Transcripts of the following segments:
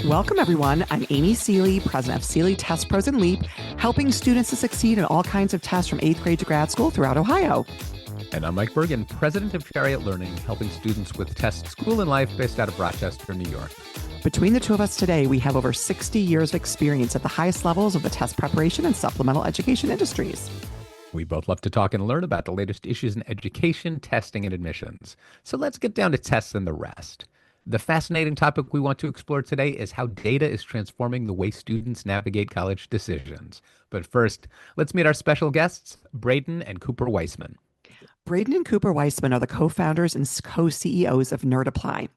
Welcome, everyone. I'm Amy Seeley, president of Seeley Test Pros and Leap, helping students to succeed in all kinds of tests from 8th grade to grad school throughout Ohio. And I'm Mike Bergen, president of Chariot Learning, helping students with Test School and Life based out of Rochester, New York. Between the two of us today, we have over 60 years of experience at the highest levels of the test preparation and supplemental education industries. We both love to talk and learn about the latest issues in education, testing, and admissions. So let's get down to tests and the rest. The fascinating topic we want to explore today is how data is transforming the way students navigate college decisions. But first, let's meet our special guests, Braden and Cooper Weissman. Braden and Cooper Weissman are the co-founders and co-CEOs of NerdApply.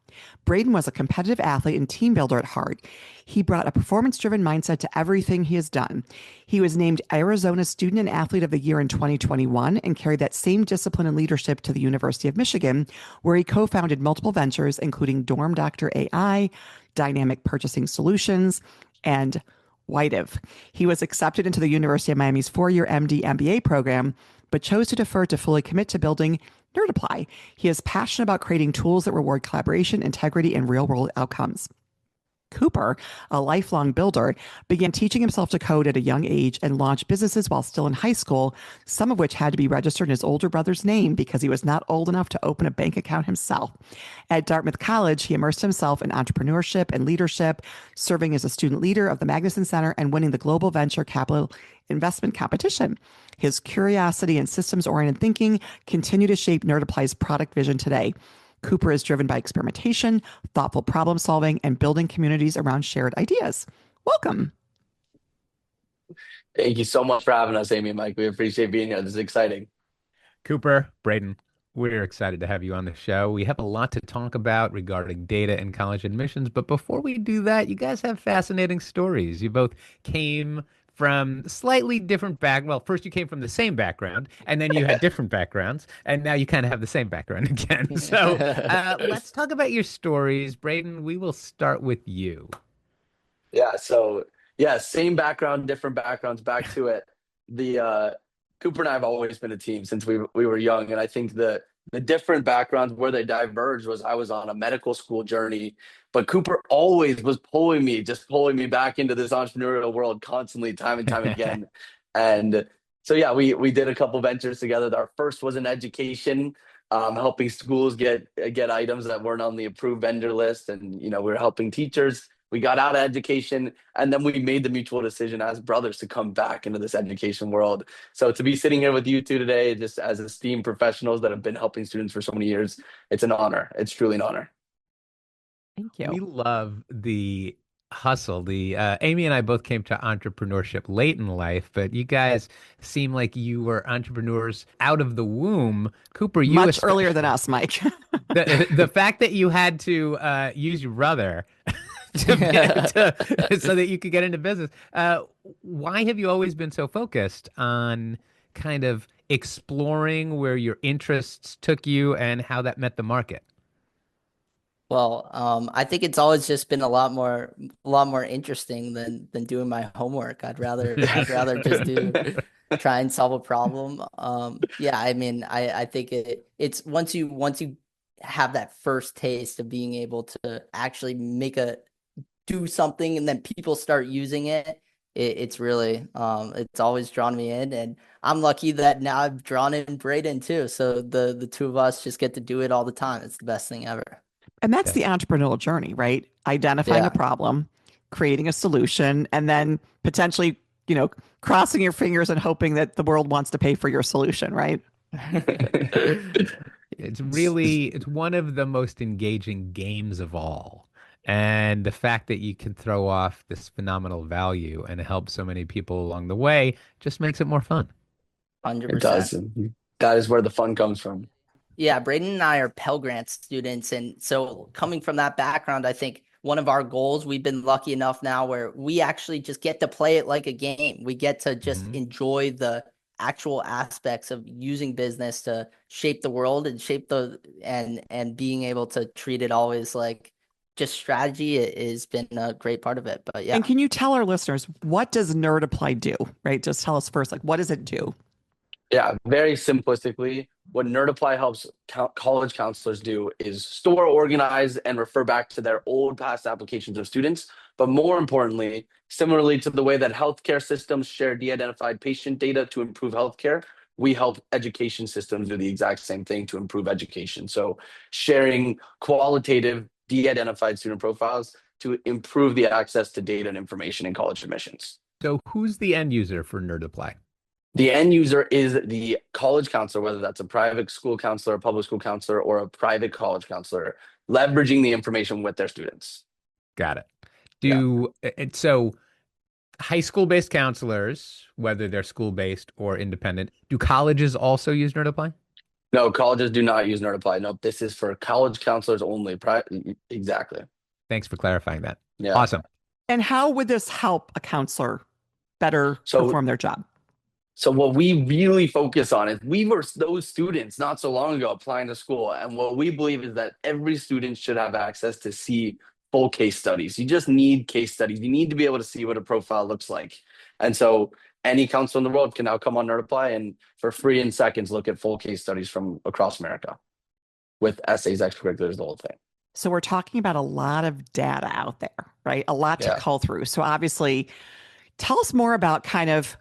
Braden was a competitive athlete and team builder at heart. He brought a performance-driven mindset to everything he has done. He was named Arizona Student and Athlete of the Year in 2021 and carried that same discipline and leadership to the University of Michigan, where he co-founded multiple ventures, including Dorm Doctor AI, Dynamic Purchasing Solutions, and Whitev. He was accepted into the University of Miami's four-year MD MBA program, but chose to defer to fully commit to building NerdApply. He is passionate about creating tools that reward collaboration, integrity, and real-world outcomes. Cooper, a lifelong builder, began teaching himself to code at a young age and launched businesses while still in high school, some of which had to be registered in his older brother's name because he was not old enough to open a bank account himself. At Dartmouth College, he immersed himself in entrepreneurship and leadership, serving as a student leader of the Magnuson Center and winning the Global Venture Capital Investment Competition. His curiosity and systems-oriented thinking continue to shape NerdApply's product vision today. Cooper is driven by experimentation, thoughtful problem solving, and building communities around shared ideas. Welcome. Thank you so much for having us, Amy and Mike. We appreciate being here. This is exciting. Cooper, Braden, we're excited to have you on the show. We have a lot to talk about regarding data and college admissions, but before we do that, you guys have fascinating stories. You both came from slightly different well, first you came from the same background, and then you had different backgrounds, and now you kind of have the same background again. So let's talk about your stories. Braden, we will start with you. Same background, different backgrounds, back to it. The Cooper and I have always been a team since we were young, and I think the different backgrounds where they diverged was I was on a medical school journey, but Cooper always was pulling me back into this entrepreneurial world constantly, time and time again. And so, yeah, we did a couple ventures together. Our first was in education, helping schools get items that weren't on the approved vendor list. And, we were helping teachers. We got out of education, and then we made the mutual decision as brothers to come back into this education world. So to be sitting here with you two today, just as esteemed professionals that have been helping students for so many years, it's an honor. It's truly an honor. Thank you. We love the hustle. Amy and I both came to entrepreneurship late in life, but you guys seem like you were entrepreneurs out of the womb. Cooper, you much earlier than us, Mike. the fact that you had to use your brother so that you could get into business. Why have you always been so focused on kind of exploring where your interests took you and how that met the market? Well, I think it's always just been a lot more interesting than doing my homework. I'd rather just try and solve a problem. I think it's once you have that first taste of being able to actually do something and then people start using it, it's really it's always drawn me in, and I'm lucky that now I've drawn in Braden too. So the two of us just get to do it all the time. It's the best thing ever. And that's the entrepreneurial journey, right? Identifying a problem, creating a solution, and then potentially, crossing your fingers and hoping that the world wants to pay for your solution, right? It's one of the most engaging games of all. And the fact that you can throw off this phenomenal value and help so many people along the way just makes it more fun. 100%. It does. That is where the fun comes from. Yeah, Braden and I are Pell Grant students. And so coming from that background, I think one of our goals, we've been lucky enough now where we actually just get to play it like a game. We get to just enjoy the actual aspects of using business to shape the world and and being able to treat it always like just strategy has been a great part of it. But yeah. And can you tell our listeners, what does NerdApply do, right? Just tell us first, what does it do? Yeah, very simplistically, what NerdApply helps college counselors do is store, organize, and refer back to their old past applications of students. But more importantly, similarly to the way that healthcare systems share de-identified patient data to improve healthcare, we help education systems do the exact same thing to improve education. So sharing qualitative de-identified student profiles to improve the access to data and information in college admissions. So who's the end user for NerdApply? The end user is the college counselor, whether that's a private school counselor, a public school counselor, or a private college counselor, leveraging the information with their students. Got it. Yeah. So high school-based counselors, whether they're school-based or independent, do colleges also use NerdApply? No, colleges do not use NerdApply. No, this is for college counselors only. Exactly. Thanks for clarifying that. Yeah. Awesome. And how would this help a counselor better perform their job? So what we really focus on is we were those students not so long ago applying to school. And what we believe is that every student should have access to see full case studies. You just need case studies. You need to be able to see what a profile looks like. And so any counselor in the world can now come on NerdApply and for free in seconds look at full case studies from across America with essays, extracurriculars, the whole thing. So we're talking about a lot of data out there, right? A lot to cull through. So obviously, tell us more about kind of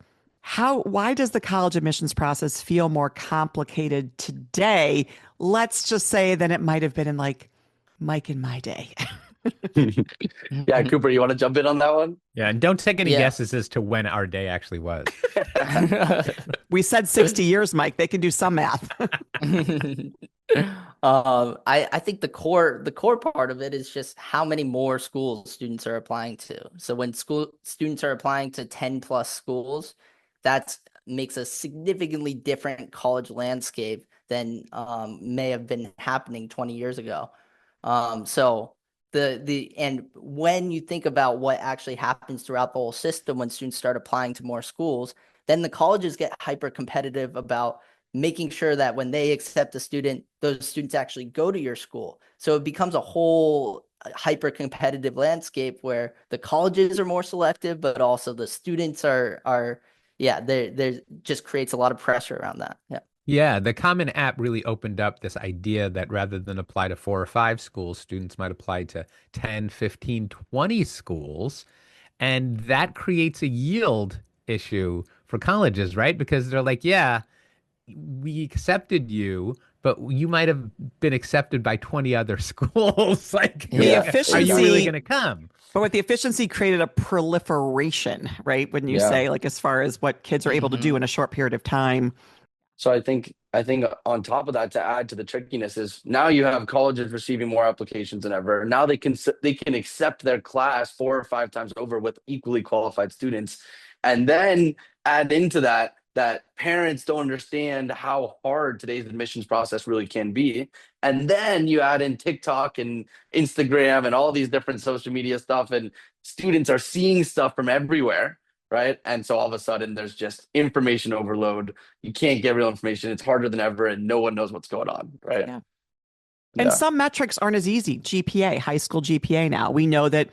why does the college admissions process feel more complicated today, let's just say, than it might have been in like Mike in my day? Yeah, Cooper, you want to jump in on that one? Yeah, and don't take any guesses as to when our day actually was. We said 60 years, Mike. They can do some math. I think the core part of it is just how many more schools students are applying to. So when students are applying to 10 plus schools, that makes a significantly different college landscape than may have been happening 20 years ago. So and when you think about what actually happens throughout the whole system when students start applying to more schools, then the colleges get hyper competitive about making sure that when they accept a student, those students actually go to your school. So it becomes a whole hyper competitive landscape where the colleges are more selective, but also the students are there just creates a lot of pressure around that. Yeah. Yeah, the Common App really opened up this idea that rather than apply to 4 or 5 schools, students might apply to 10, 15, 20 schools. And that creates a yield issue for colleges, right? Because they're like, yeah, we accepted you, but you might have been accepted by 20 other schools. Like, the efficiency, are you really going to come? But with the efficiency created a proliferation, right? When you say, like, as far as what kids are able to do in a short period of time. So I think on top of that, to add to the trickiness is now you have colleges receiving more applications than ever. Now they can accept their class 4 or 5 times over with equally qualified students, and then add into that parents don't understand how hard today's admissions process really can be. And then you add in TikTok and Instagram and all these different social media stuff, and students are seeing stuff from everywhere, right? And so all of a sudden there's just information overload. You can't get real information. It's harder than ever, and no one knows what's going on, right? Yeah. And some metrics aren't as easy. GPA, high school GPA now. We know that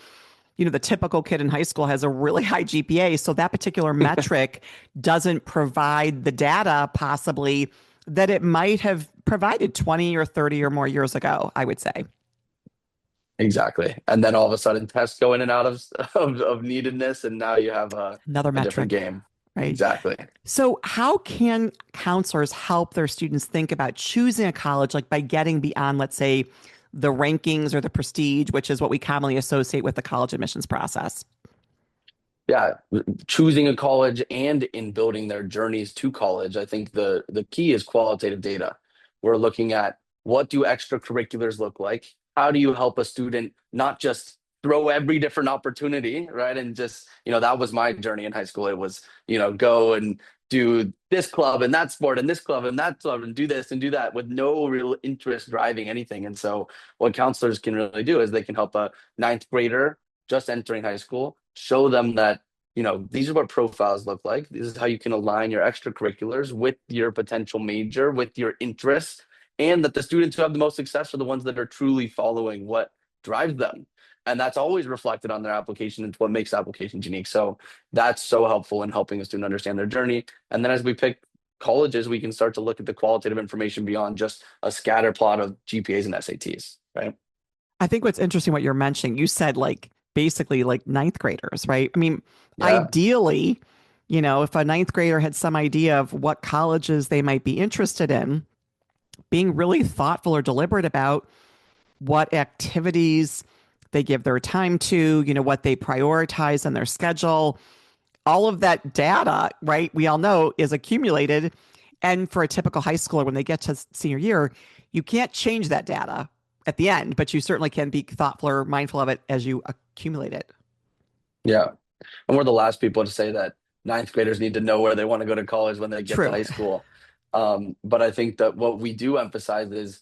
the typical kid in high school has a really high GPA. So that particular metric doesn't provide the data possibly that it might have provided 20 or 30 or more years ago, I would say. Exactly. And then all of a sudden tests go in and out of neededness. And now you have another metric. Different game. Right. Exactly. So how can counselors help their students think about choosing a college, like by getting beyond, let's say, the rankings or the prestige, which is what we commonly associate with the college admissions process? Yeah, choosing a college and in building their journeys to college, I think the key is qualitative data. We're looking at what do extracurriculars look like? How do you help a student not just throw every different opportunity, right? And just, that was my journey in high school. It was, go and do this club and that sport and this club and that club and do this and do that with no real interest driving anything. And so what counselors can really do is they can help a 9th grader just entering high school, show them that, these are what profiles look like. This is how you can align your extracurriculars with your potential major, with your interests, and that the students who have the most success are the ones that are truly following what drives them. And that's always reflected on their application. It's what makes applications unique. So that's so helpful in helping a student understand their journey. And then as we pick colleges, we can start to look at the qualitative information beyond just a scatter plot of GPAs and SATs, right? I think what's interesting what you're mentioning, you said like basically like ninth graders, right? I mean, Yeah. ideally, if a ninth grader had some idea of what colleges they might be interested in, being really thoughtful or deliberate about what activities they give their time to, what they prioritize in their schedule, all of that data, right? We all know is accumulated. And for a typical high schooler, when they get to senior year, you can't change that data at the end, but you certainly can be thoughtful or mindful of it as you accumulate it. Yeah. And we're the last people to say that ninth graders need to know where they want to go to college when they get to True. high school. But I think that what we do emphasize is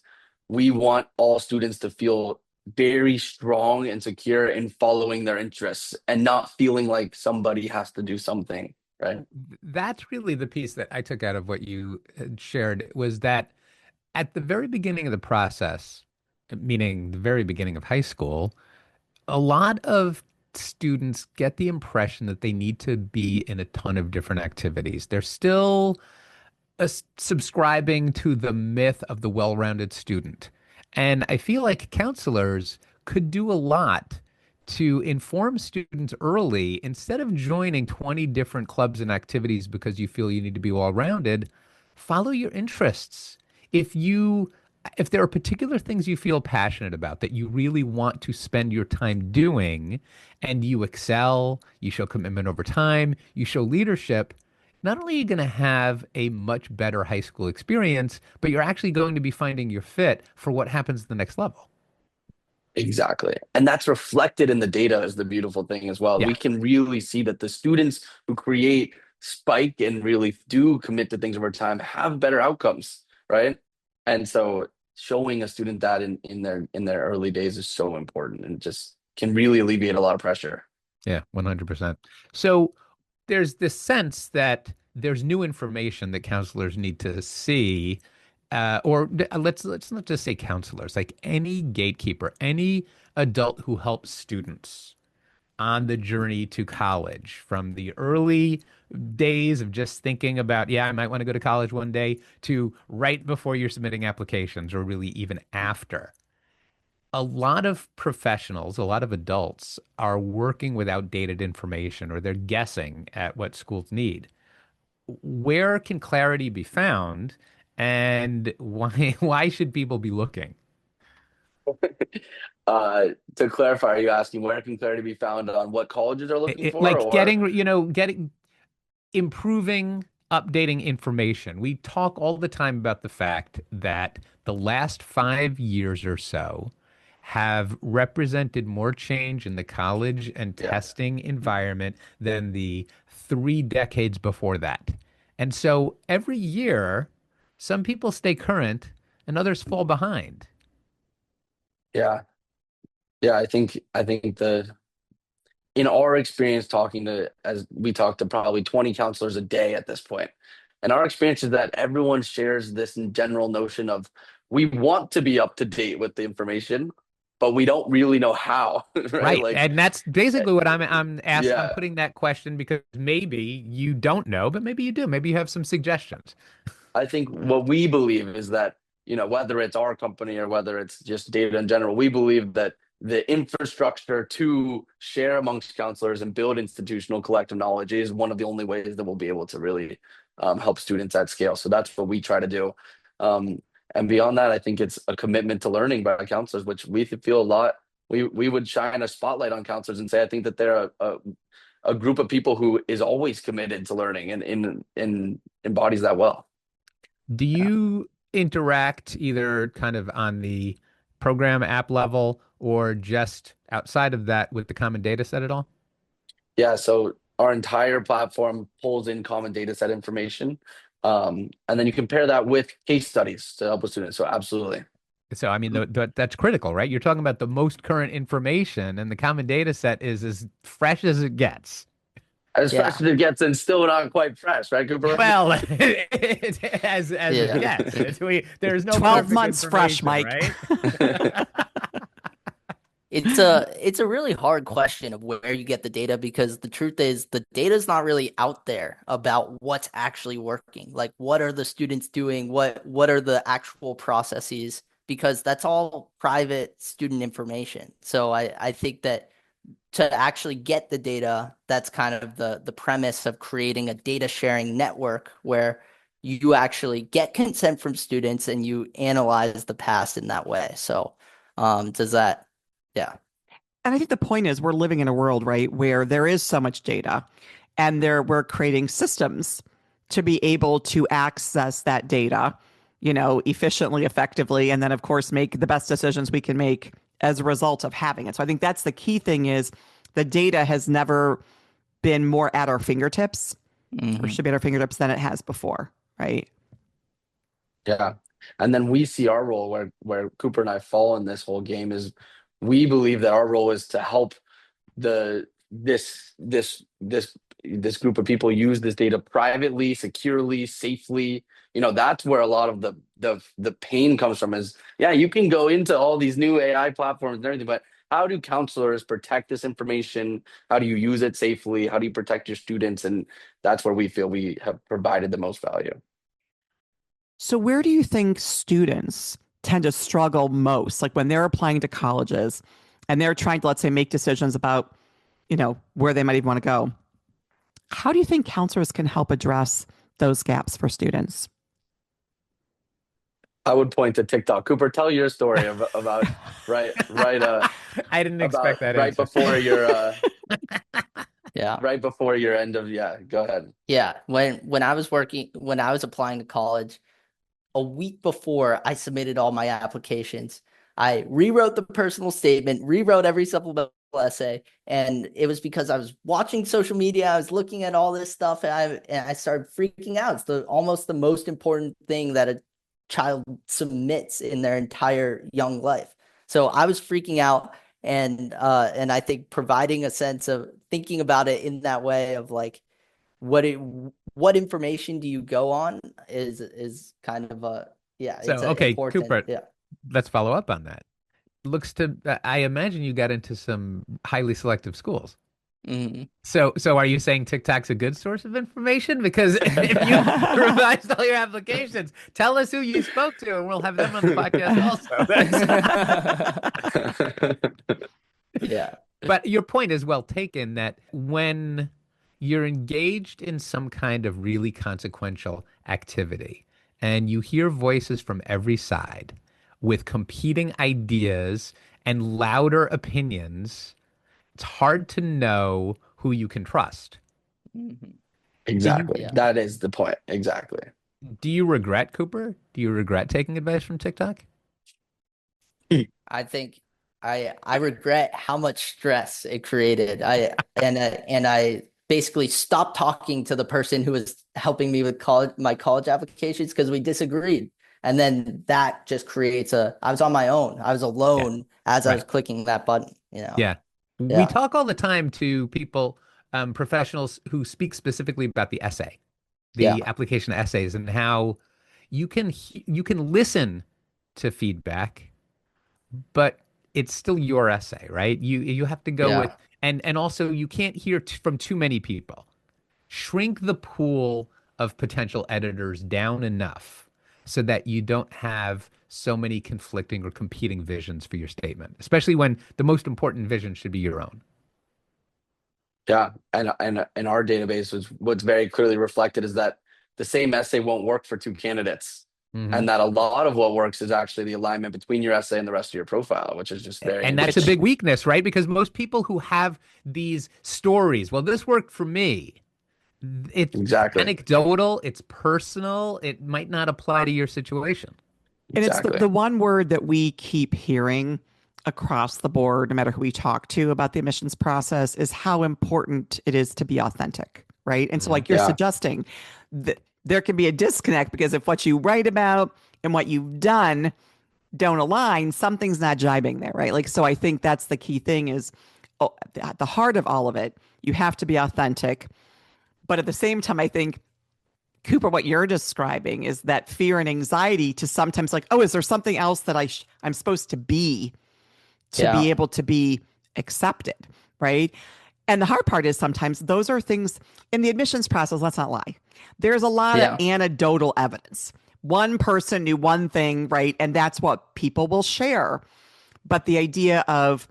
we want all students to feel very strong and secure in following their interests and not feeling like somebody has to do something, right? That's really the piece that I took out of what you had shared, was that at the very beginning of the process, meaning the very beginning of high school, a lot of students get the impression that they need to be in a ton of different activities. They're still subscribing to the myth of the well-rounded student. And I feel like counselors could do a lot to inform students early. Instead of joining 20 different clubs and activities because you feel you need to be well-rounded, follow your interests. If there are particular things you feel passionate about that you really want to spend your time doing, and you excel, you show commitment over time, you show leadership, not only are you going to have a much better high school experience, but you're actually going to be finding your fit for what happens at the next level. Exactly. And that's reflected in the data is the beautiful thing as well. Yeah. We can really see that the students who create spike and really do commit to things over time have better outcomes, right? And so showing a student that in their early days is so important and just can really alleviate a lot of pressure. Yeah, 100%. So there's this sense that there's new information that counselors need to see, let's not just say counselors, like any gatekeeper, any adult who helps students on the journey to college, from the early days of just thinking about, yeah, I might want to go to college one day, to right before you're submitting applications, or really even after. A lot of professionals, a lot of adults are working with outdated information, or they're guessing at what schools need. Where can clarity be found, and why should people be looking? To clarify, are you asking where can clarity be found on what colleges are looking for, Like or getting improving, updating information. We talk all the time about the fact that the last 5 years or so have represented more change in the college and yeah, testing environment than the 3 decades before that. And so every year, some people stay current and others fall behind. yeah, yeah. I think the in our experience talking to as we talk to probably 20 counselors a day at this point, and our experience is that everyone shares this general notion of we want to be up to date with the information, but we don't really know how, right? Right. Like, And that's basically what I'm asking. I'm yeah, putting that question because maybe you don't know, but maybe you do. Maybe you have some suggestions. I think what we believe is that, whether it's our company or whether it's just data in general, we believe that the infrastructure to share amongst counselors and build institutional collective knowledge is one of the only ways that we'll be able to really help students at scale. So that's what we try to do. And beyond that, I think it's a commitment to learning by counselors, which we feel a lot. We would shine a spotlight on counselors and say, I think that they're a group of people who is always committed to learning and embodies that well. Do you interact either kind of on the program app level or just outside of that with the common data set at all? Yeah, so our entire platform pulls in common data set information. And then you compare that with case studies to help with students. So absolutely. So, I mean, that's critical, right? You're talking about the most current information, and the common data set is as fresh as it gets. As Yeah. fresh as it gets and still not quite fresh, right, Cooper? Well, as it gets. There's no 12 perfect months fresh, information, Mike. right? It's a really hard question of where you get the data, because the truth is the data is not really out there about what's actually working. Like, what are the students doing? What are the actual processes? Because that's all private student information. So I think that to actually get the data, that's kind of the premise of creating a data sharing network where you actually get consent from students and you analyze the past in that way. So does that, yeah. And I think the point is we're living in a world, right, where there is so much data and we're creating systems to be able to access that data, efficiently, effectively, and then of course make the best decisions we can make as a result of having it. So I think that's the key thing is the data has never been more at our fingertips or should be at our fingertips than it has before, right? Yeah. And then we see our role where Cooper and I fall in this whole game is we believe that our role is to help this group of people use this data privately, securely, safely. That's where a lot of the pain comes from is, yeah, you can go into all these new AI platforms and everything, but how do counselors protect this information? How do you use it safely? How do you protect your students? And that's where we feel we have provided the most value. So where do you think students tend to struggle most? Like when they're applying to colleges and they're trying to, let's say, make decisions about, where they might even want to go. How do you think counselors can help address those gaps for students? I would point to TikTok. Cooper, tell your story about right. I didn't expect that right answer. before your Yeah. right before your end of go ahead. Yeah. When I was applying to college, a week before I submitted all my applications, I rewrote the personal statement, rewrote every supplemental essay, and it was because I was watching social media, I was looking at all this stuff, and I started freaking out. It's almost the most important thing that a child submits in their entire young life. So I was freaking out, and I think providing a sense of thinking about it in that way of like what information do you go on is kind of So, it's okay, important. Cooper, Yeah. let's follow up on that. I imagine you got into some highly selective schools. Mm-hmm. So are you saying TikTok's a good source of information? Because if you revised all your applications, tell us who you spoke to, and we'll have them on the podcast also. Yeah. But your point is well taken that when you're engaged in some kind of really consequential activity and you hear voices from every side with competing ideas and louder opinions, it's hard to know who you can trust. Mm-hmm. Exactly. Yeah. That is the point. Exactly. Do you regret, Cooper? Do you regret taking advice from TikTok? I think I regret how much stress it created. I basically stopped talking to the person who was helping me with my college applications because we disagreed. And then that just creates I was on my own. I was alone as I was clicking that button, Yeah. We talk all the time to people, professionals who speak specifically about the essay, the application essays, and how you can listen to feedback, but it's still your essay, right? You have to go with, and also you can't hear from too many people. Shrink the pool of potential editors down enough so that you don't have so many conflicting or competing visions for your statement, especially when the most important vision should be your own. Yeah, and in our database, what's very clearly reflected is that the same essay won't work for two candidates, and that a lot of what works is actually the alignment between your essay and the rest of your profile, which is just very and that's a big weakness, right? Because most people who have these stories, well, this worked for me. It's anecdotal, it's personal, it might not apply to your situation. And it's the one word that we keep hearing across the board, no matter who we talk to about the admissions process, is how important it is to be authentic, right? And so like you're suggesting that there can be a disconnect because if what you write about and what you've done don't align, something's not jibing there, right? Like, so I think that's the key thing is at the heart of all of it, you have to be authentic. But at the same time, I think, Cooper, what you're describing is that fear and anxiety to sometimes like, oh, is there something else that I'm supposed to be to be able to be accepted, right? And the hard part is sometimes those are things in the admissions process, let's not lie. There's a lot of anecdotal evidence. One person knew one thing, right? And that's what people will share. But the idea of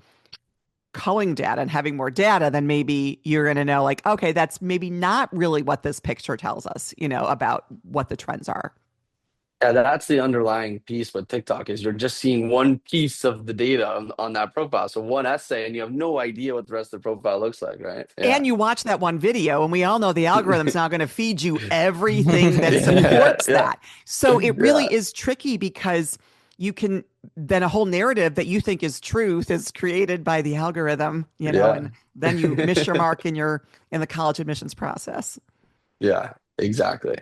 culling data and having more data, then maybe you're going to know like, okay, that's maybe not really what this picture tells us, about what the trends are. Yeah, that's the underlying piece with TikTok is you're just seeing one piece of the data on that profile. So one essay and you have no idea what the rest of the profile looks like, right? Yeah. And you watch that one video and we all know the algorithm's now going to feed you everything that supports that. So it really is tricky because you can then a whole narrative that you think is truth is created by the algorithm, and then you miss your mark in the college admissions process. Yeah, exactly.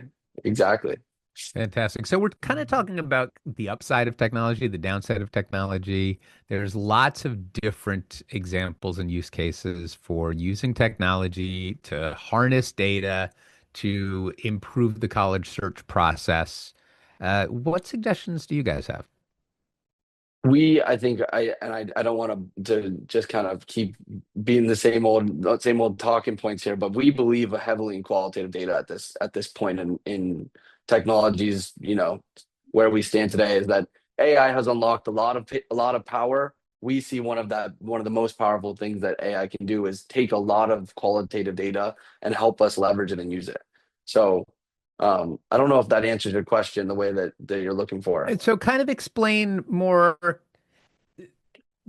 Fantastic. So we're kind of talking about the upside of technology, the downside of technology. There's lots of different examples and use cases for using technology to harness data to improve the college search process. What suggestions do you guys have? I think I don't want to just kind of keep being the same old talking points here, but we believe heavily in qualitative data at this point in technologies, where we stand today is that AI has unlocked a lot of power. We see one of the most powerful things that AI can do is take a lot of qualitative data and help us leverage it and use it. So I don't know if that answers your question the way that you're looking for. And so kind of explain more.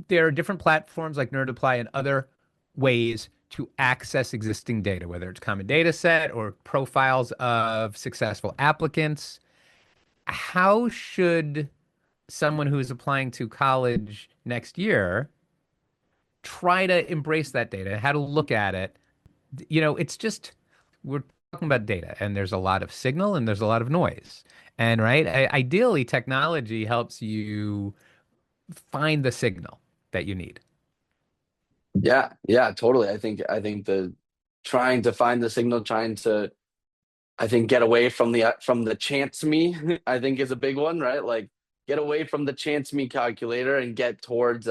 There are different platforms like NerdApply and other ways to access existing data, whether it's common data set or profiles of successful applicants. How should someone who is applying to college next year try to embrace that data, how to look at it? It's just, we're talking about data and there's a lot of signal and there's a lot of noise. And ideally, technology helps you find the signal that you need. Yeah, totally. I think the trying to find the signal, trying to get away from the chance me, I think is a big one, right? Like get away from the chance me calculator and get towards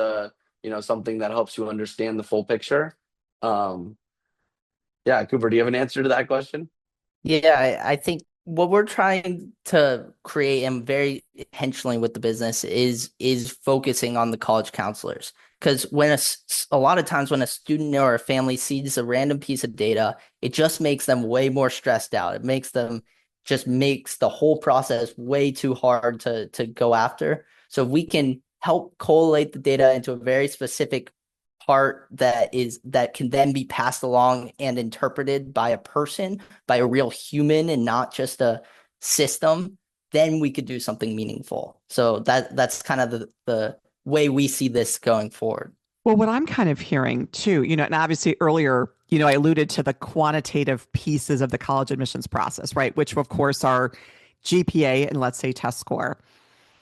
something that helps you understand the full picture. Yeah, Cooper, do you have an answer to that question? Yeah, I think what we're trying to create and very intentionally with the business is focusing on the college counselors. Because when a lot of times when a student or a family sees a random piece of data, it just makes them way more stressed out. It makes the whole process way too hard to go after. So we can help collate the data into a very specific part that can then be passed along and interpreted by a person, by a real human and not just a system, then we could do something meaningful. So that's kind of the way we see this going forward. Well, what I'm kind of hearing too, and obviously earlier, I alluded to the quantitative pieces of the college admissions process, right? Which of course are GPA and let's say test score.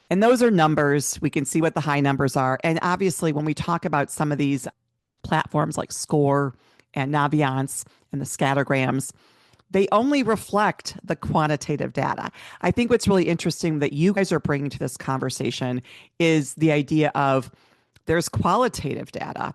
And those are numbers. We can see what the high numbers are. And obviously, when we talk about some of these platforms like Score and Naviance and the scattergrams, they only reflect the quantitative data. I think what's really interesting that you guys are bringing to this conversation is the idea of there's qualitative data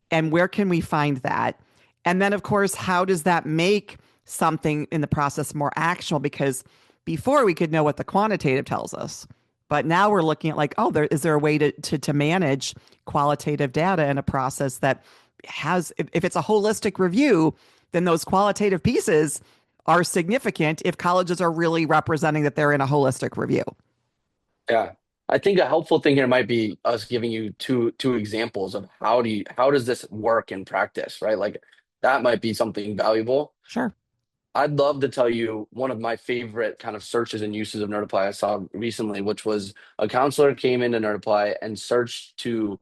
and where can we find that? And then, of course, how does that make something in the process more actionable? Because before we could know what the quantitative tells us. But now we're looking at like, is there a way to manage qualitative data in a process that has, if it's a holistic review, then those qualitative pieces are significant if colleges are really representing that they're in a holistic review. Yeah. I think a helpful thing here might be us giving you two examples of how does this work in practice, right? Like that might be something valuable. Sure. I'd love to tell you one of my favorite kind of searches and uses of NerdApply I saw recently, which was a counselor came into NerdApply and searched to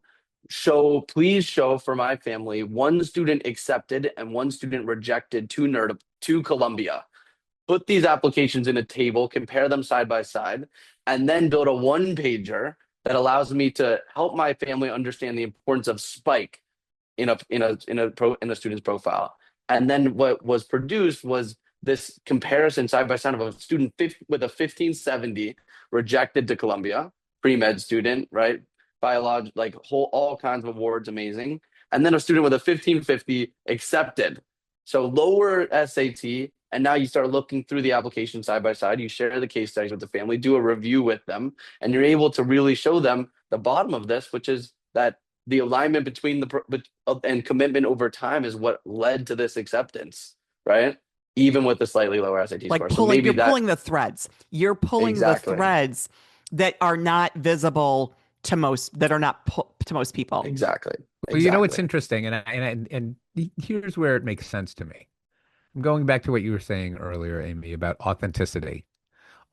please show for my family one student accepted and one student rejected to Columbia. Put these applications in a table, compare them side by side, and then build a one-pager that allows me to help my family understand the importance of spike in a student's profile. And then what was produced was this comparison side by side of a student with a 1570 rejected to Columbia, pre-med student, right? biology, like all kinds of awards, amazing. And then a student with a 1550 accepted. So lower SAT, and now you start looking through the application side by side. You share the case studies with the family, do a review with them, and you're able to really show them the bottom of this, which is that the alignment between and commitment over time is what led to this acceptance, right? Even with the slightly lower SAT Like score. pulling, you're pulling the threads. You're pulling Exactly. the threads that are not visible to most, that are not to most people. Exactly. Well, you know what's interesting, and here's where it makes sense to me. I'm going back to what you were saying earlier, Amy, about authenticity.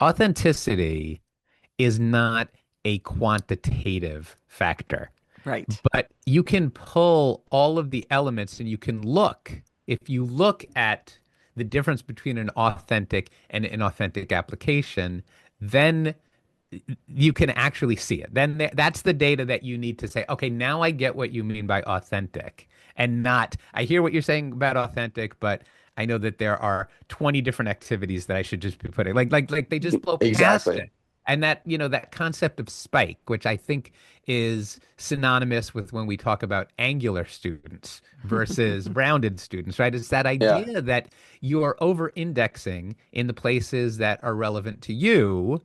Authenticity is not a quantitative factor. Right. But you can pull all of the elements and you can look. If you look at the difference between an authentic and inauthentic application, then you can actually see it. Then that's the data that you need to say, okay, now I get what you mean by authentic. And not, I hear what you're saying about authentic, but I know that there are 20 different activities that I should just be putting. Like they just blow past it. And that, that concept of spike, which I think is synonymous with when we talk about angular students versus rounded students, right? It's that idea that you're over-indexing in the places that are relevant to you,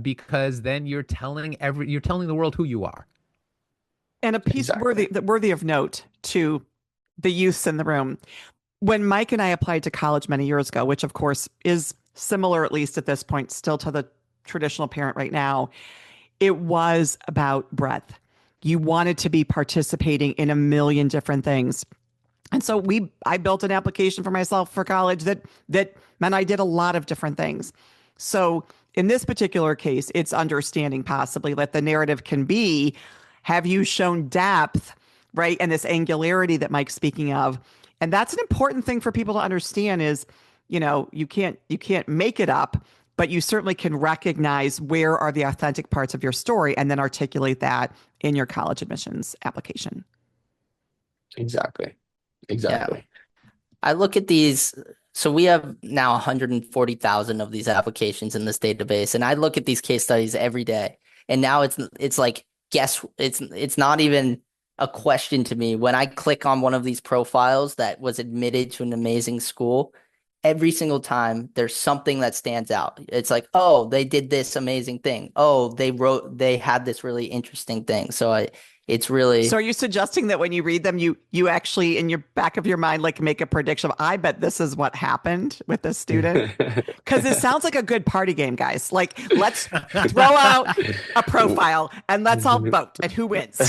because then you're telling the world who you are. And a piece worthy of note to the youths in the room. When Mike and I applied to college many years ago, which of course is similar, at least at this point, still to the traditional parent right now, it was about breadth. You wanted to be participating in a million different things. And so I built an application for myself for college that meant I did a lot of different things. So in this particular case, it's understanding possibly that the narrative can be, have you shown depth, right? And this angularity that Mike's speaking of. And that's an important thing for people to understand is, you can't make it up, but you certainly can recognize where are the authentic parts of your story and then articulate that in your college admissions application. Exactly. Yeah. I look at these. So we have now 140,000 of these applications in this database. And I look at these case studies every day. And now it's like, it's not even a question to me. When I click on one of these profiles that was admitted to an amazing school, every single time there's something that stands out. It's like, oh, they did this amazing thing. Oh, they had this really interesting thing. So it's really. So are you suggesting that when you read them, you actually in your back of your mind, like make a prediction of, I bet this is what happened with this student? Because it sounds like a good party game, guys. Like, let's throw out a profile and let's all vote at who wins.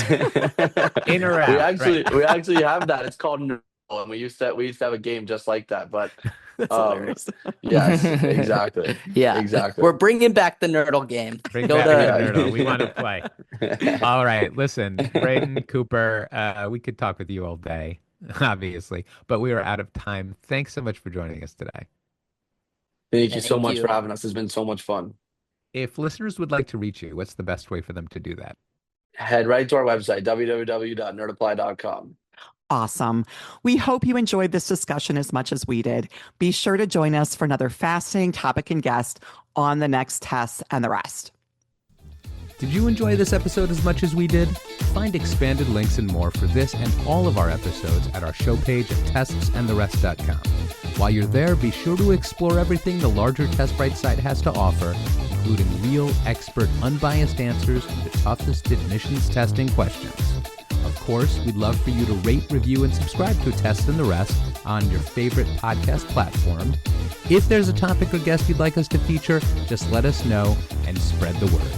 Interact. We actually have that. It's called Nerdle, and we used to have a game just like that. But that's hilarious. Yes, exactly. Yeah, exactly. We're bringing back the Nerdle game. Bring back the Nerdle. We want to play. All right, listen, Braden, Cooper, we could talk with you all day, obviously, but we are out of time. Thanks so much for joining us today. Thank you so much for having us. It's been so much fun. If listeners would like to reach you, what's the best way for them to do that? Head right to our website, www.nerdapply.com. Awesome. We hope you enjoyed this discussion as much as we did. Be sure to join us for another fascinating topic and guest on the next Tests and the Rest. Did you enjoy this episode as much as we did? Find expanded links and more for this and all of our episodes at our show page at testsandtherest.com. While you're there, be sure to explore everything the larger TestBright site has to offer, including real, expert, unbiased answers to the toughest admissions testing questions. Of course, we'd love for you to rate, review, and subscribe to Test and the Rest on your favorite podcast platform. If there's a topic or guest you'd like us to feature, just let us know and spread the word.